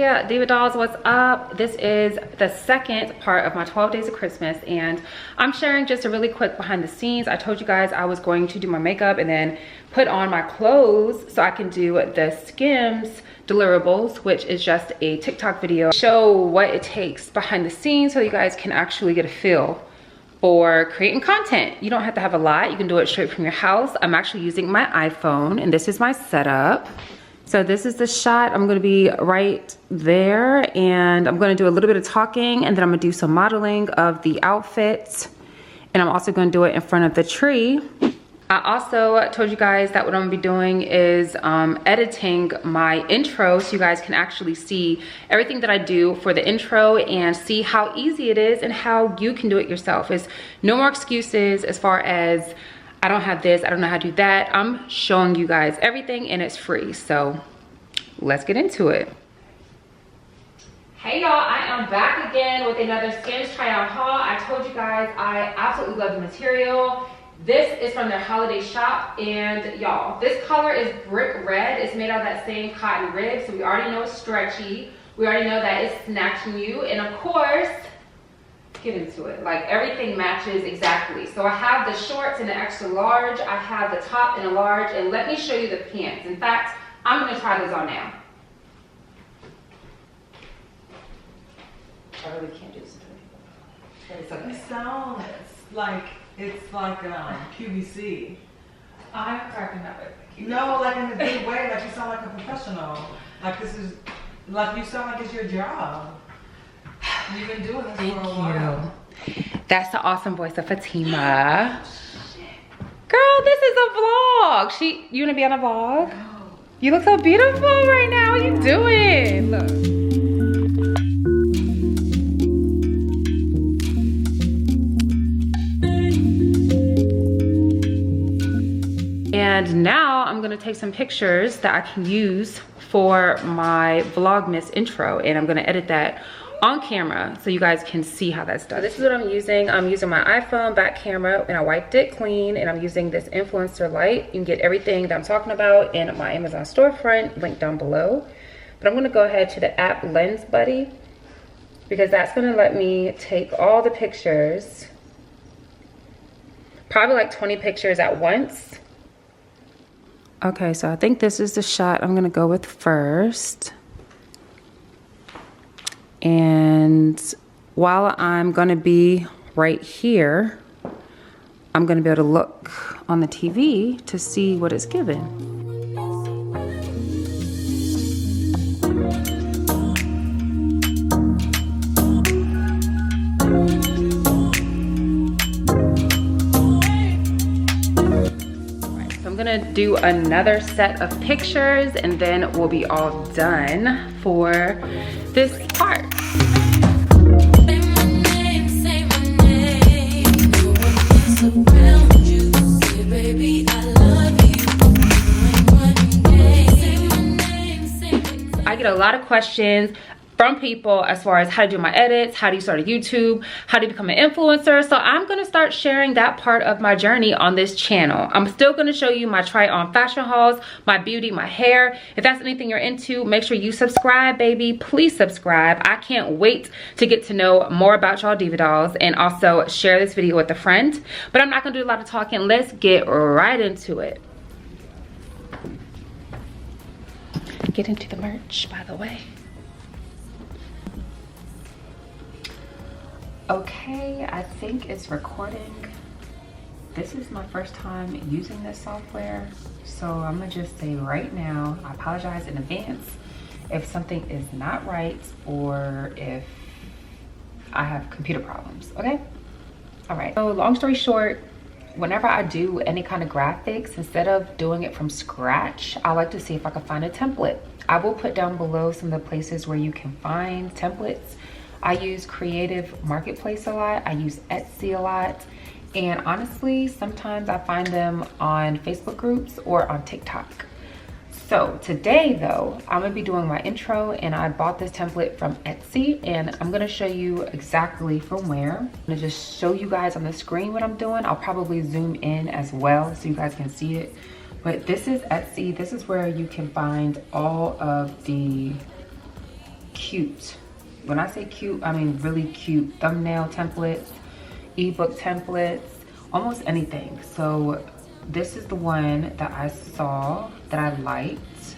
Diva Dolls, what's up? This is the second part of my 12 days of Christmas, and I'm sharing just a really quick behind the scenes. I told you guys I was going to do my makeup and then put on my clothes so I can do the Skims deliverables, which is just a TikTok video, show what it takes behind the scenes so you guys can actually get a feel for creating content. You don't have to have a lot. You can do it straight from your house. I'm actually using my iPhone, and this is my setup. So this is the shot. I'm gonna be right there, and I'm gonna do a little bit of talking, and then I'm gonna do some modeling of the outfits, and I'm also gonna do it in front of the tree. I also told you guys that what I'm gonna be doing is editing my intro so you guys can actually see everything that I do for the intro and see how easy it is and how you can do it yourself. It's no more excuses as far as I don't have this, I don't know how to do that. I'm showing you guys everything and it's free. So let's get into it. Hey y'all, I am back again with another Skims try on haul. I told you guys I absolutely love the material. This is from their holiday shop, and y'all, this color is brick red. It's made out of that same cotton rib, so we already know it's stretchy. We already know that it's snatching you, and of course, get into it. Like, everything matches exactly. So I have the shorts in an extra large, I have the top in a large, and let me show you the pants. In fact, I'm gonna try those on now. I really can't do this. It's okay. It sounds like it's like QVC. I'm cracking up with you. No, like in a good way, like you sound like a professional. Like this is, like you sound like it's your job. You've been doing this for a while. That's the awesome voice of Fatima. Girl, this is a vlog. You wanna be on a vlog? No. You look so beautiful right now. What are you doing? Look. And now I'm gonna take some pictures that I can use for my Vlogmas intro, and I'm gonna edit that on camera so you guys can see how that's done. This is what I'm using. I'm using my iPhone back camera, and I wiped it clean, and I'm using this influencer light. You can get everything that I'm talking about in my Amazon storefront, link down below. But I'm gonna go ahead to the app Lens Buddy, because that's gonna let me take all the pictures, probably like 20 pictures at once. Okay, so I think this is the shot I'm gonna go with first. And while I'm gonna be right here, I'm gonna be able to look on the TV to see what it's given. I'm gonna do another set of pictures and then we'll be all done for this part. I get a lot of questions from people as far as how to do my edits, how do you start a YouTube, how do you become an influencer. So I'm gonna start sharing that part of my journey on this channel. I'm still gonna show you my try on fashion hauls, my beauty, my hair. If that's anything you're into, make sure you subscribe, baby. Please subscribe. I can't wait to get to know more about y'all Diva Dolls, and also share this video with a friend. But I'm not gonna do a lot of talking. Let's get right into it. Get into the merch, by the way. Okay, I think it's recording. This is my first time using this software, so I'm gonna just say right now, I apologize in advance if something is not right or if I have computer problems, okay? All right, so long story short, whenever I do any kind of graphics, instead of doing it from scratch, I like to see if I can find a template. I will put down below some of the places where you can find templates. I use Creative Marketplace a lot. I use Etsy a lot. And honestly, sometimes I find them on Facebook groups or on TikTok. So today though, I'm gonna be doing my intro, and I bought this template from Etsy, and I'm gonna show you exactly from where. I'm gonna just show you guys on the screen what I'm doing. I'll probably zoom in as well so you guys can see it. But this is Etsy. This is where you can find all of the cute. When I say cute, I mean really cute. Thumbnail templates, ebook templates, almost anything. So this is the one that I saw that I liked,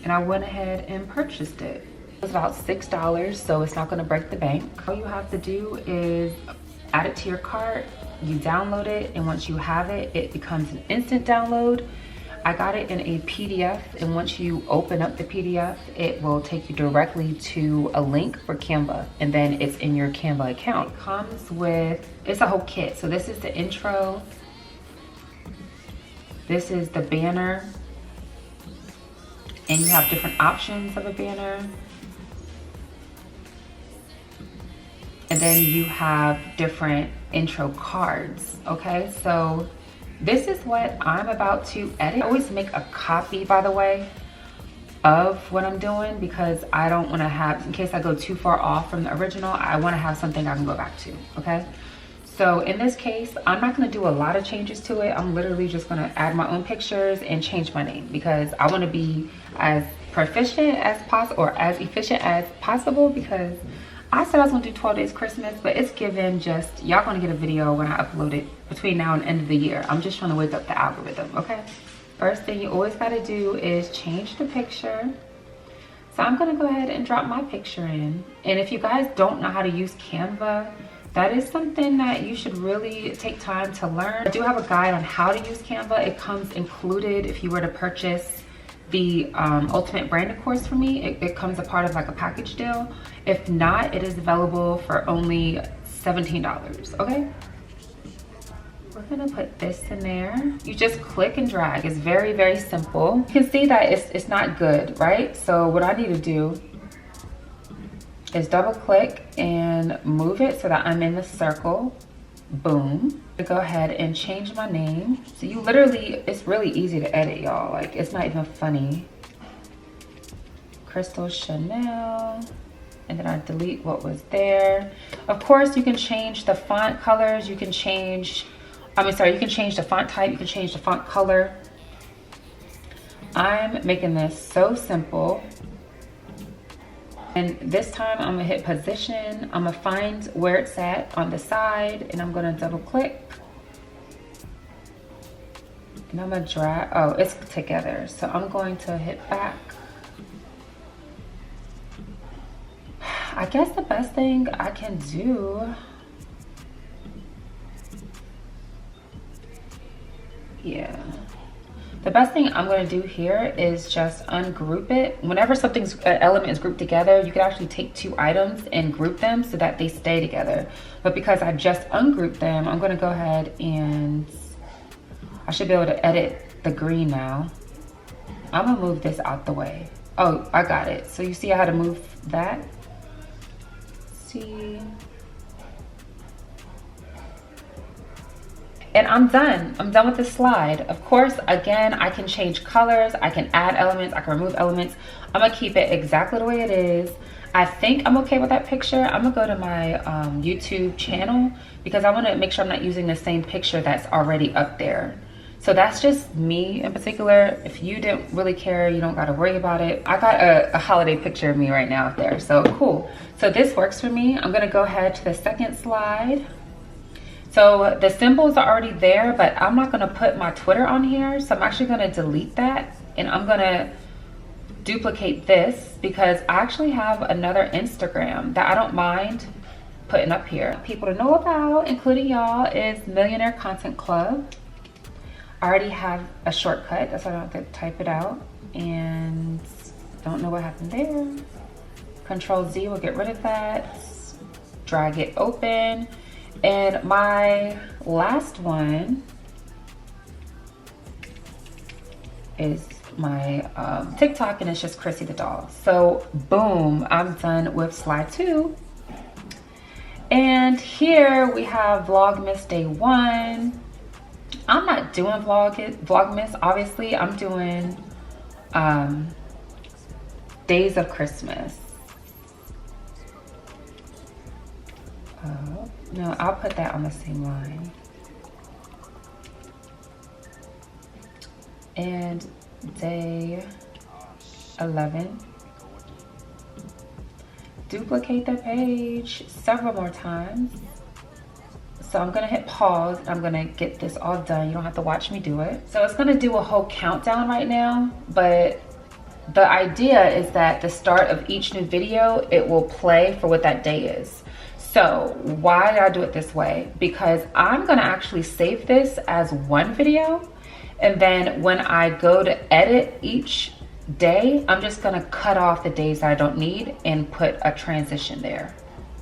and I went ahead and purchased it. It was about $6, so it's not gonna break the bank. All you have to do is add it to your cart, you download it, and once you have it, it becomes an instant download. I got it in a PDF, and once you open up the PDF, it will take you directly to a link for Canva, and then it's in your Canva account. It comes with, it's a whole kit. So this is the intro. This is the banner, and you have different options of a banner. And then you have different intro cards, okay? So this is what I'm about to edit. I always make a copy, by the way, of what I'm doing, because I don't want to have, in case I go too far off from the original, I want to have something I can go back to, okay? So in this case, I'm not going to do a lot of changes to it. I'm literally just going to add my own pictures and change my name, because I want to be as proficient as possible, or as efficient as possible, because I said I was gonna do 12 days Christmas, but it's given just, y'all gonna get a video when I upload it between now and end of the year. I'm just trying to wake up the algorithm, okay? First thing you always gotta do is change the picture. So I'm gonna go ahead and drop my picture in. And if you guys don't know how to use Canva, that is something that you should really take time to learn. I do have a guide on how to use Canva. It comes included if you were to purchase the ultimate branding course for me. It comes a part of like a package deal. If not, it is available for only $17, okay? We're gonna put this in there. You just click and drag. It's very, very simple. You can see that it's not good, right? So what I need to do is double click and move it so that I'm in the circle. Boom. Go ahead and change my name. So you literally, it's really easy to edit, y'all. Like, it's not even funny. crystalchanel. And then I delete what was there. Of course, you can change the font colors. You can change, you can change the font type. You can change the font color. I'm making this so simple. And this time I'm gonna hit position. I'm gonna find where it's at on the side, and I'm gonna double click. And I'm gonna drag, oh, it's together. So I'm going to hit back. I guess the best thing I can do, yeah. The best thing I'm gonna do here is just ungroup it. Whenever something's, an element is grouped together, you can actually take two items and group them so that they stay together. But because I just ungrouped them, I'm gonna go ahead and, I should be able to edit the green now. I'm gonna move this out the way. Oh, I got it. So you see how to move that? See? And I'm done. I'm done with this slide. Of course, again, I can change colors. I can add elements. I can remove elements. I'm gonna keep it exactly the way it is. I think I'm okay with that picture. I'm gonna go to my YouTube channel because I wanna make sure I'm not using the same picture that's already up there. So that's just me in particular. If you didn't really care, you don't gotta worry about it. I got a holiday picture of me right now up there, so cool. So this works for me. I'm gonna go ahead to the second slide. So the symbols are already there, but I'm not gonna put my Twitter on here. So I'm actually gonna delete that, and I'm gonna duplicate this because I actually have another Instagram that I don't mind putting up here. People to know about, including y'all, is Millionaire Content Club. I already have a shortcut, that's why I don't have to type it out. And don't know what happened there. Control Z will get rid of that. Drag it open. And my last one is my TikTok, and it's just Chrissy the doll. So boom, I'm done with slide 2. And here we have Vlogmas Day 1. I'm not doing Vlogmas, obviously. I'm doing Days of Christmas. No, I'll put that on the same line. And day 11. duplicate the page several more times. So I'm gonna hit pause. I'm gonna get this all done. You don't have to watch me do it. So it's gonna do a whole countdown right now, but the idea is that the start of each new video, it will play for what that day is. So why did I do it this way? Because I'm gonna actually save this as one video, and then when I go to edit each day, I'm just gonna cut off the days that I don't need and put a transition there.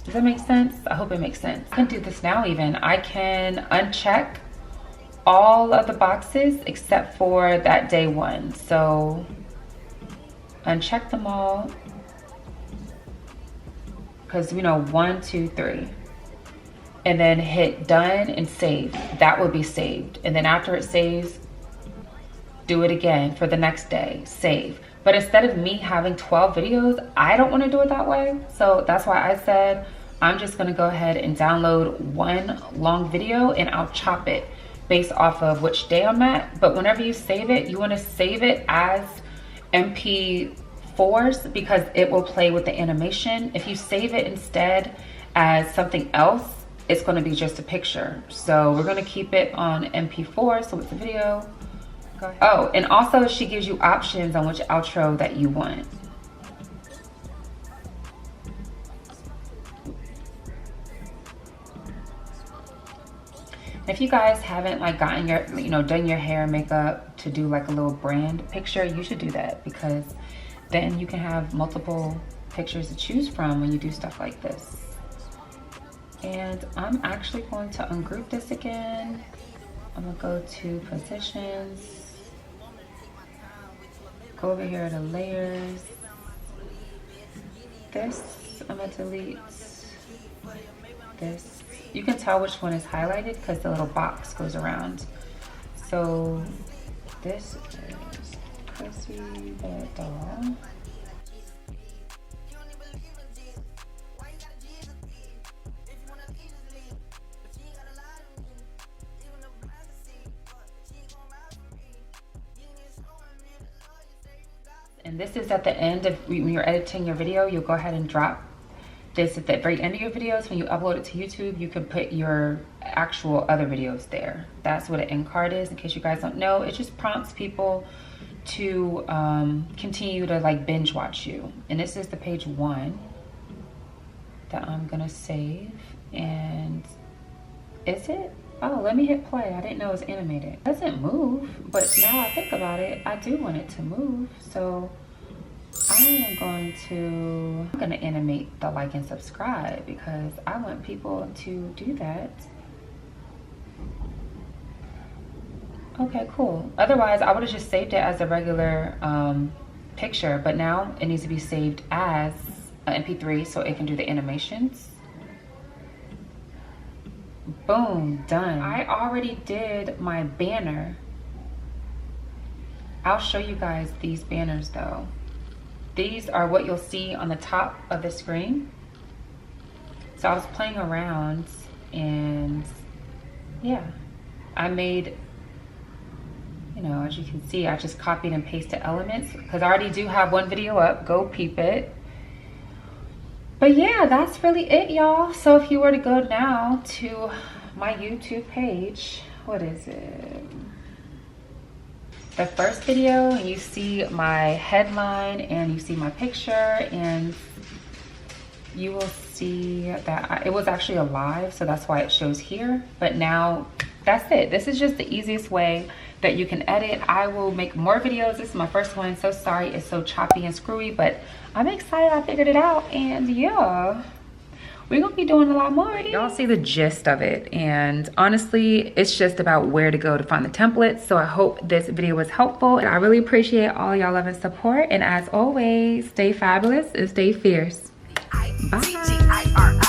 Does that make sense? I hope it makes sense. I can do this now even. I can uncheck all of the boxes except for that day one. So uncheck them all, because you know 1, 2, 3, and then hit done and save. That will be saved, and then after it saves, do it again for the next day, save. But instead of me having 12 videos, I don't want to do it that way. So that's why I said I'm just going to go ahead and download one long video, and I'll chop it based off of which day I'm at. But whenever you save it, you want to save it as MP4s because it will play with the animation. If you save it instead as something else, it's going to be just a picture. So we're going to keep it on MP4. So it's a video. Go ahead. Oh, and also she gives you options on which outro that you want. If you guys haven't like gotten your, done your hair and makeup to do like a little brand picture, you should do that, because then you can have multiple pictures to choose from when you do stuff like this. And I'm actually going to ungroup this again. I'm gonna go to positions, go over here to layers. This, I'm gonna delete this. You can tell which one is highlighted because the little box goes around. So this is Chrissy the doll. And this is at the end of when you're editing your video, you'll go ahead and drop this at the very end of your videos. When you upload it to YouTube, you can put your actual other videos there. That's what an end card is, in case you guys don't know. It just prompts people to continue to like binge watch you. And this is the page 1 that I'm gonna save. And is it? Oh, let me hit play. I didn't know it was animated. It doesn't move, but now I think about it, I do want it to move. So I am gonna animate the like and subscribe because I want people to do that. Okay, cool. Otherwise, I would have just saved it as a regular picture, but now it needs to be saved as an MP3 so it can do the animations. Boom, done. I already did my banner. I'll show you guys these banners though. These are what you'll see on the top of the screen. So I was playing around and yeah, I made, as you can see, I just copied and pasted elements because I already do have one video up. Go peep it. But yeah, that's really it, y'all. So if you were to go now to my YouTube page, what is it? The first video, and you see my headline and you see my picture, and you will see that it was actually a live, so that's why it shows here. But now that's it. This is just the easiest way that you can edit. I will make more videos. This is my first one. So sorry it's so choppy and screwy, but I'm excited I figured it out. And yeah, we're gonna be doing a lot more. Y'all see the gist of it, and honestly it's just about where to go to find the templates. So I hope this video was helpful, and I really appreciate all y'all love and support. And as always, stay fabulous and stay fierce. Bye.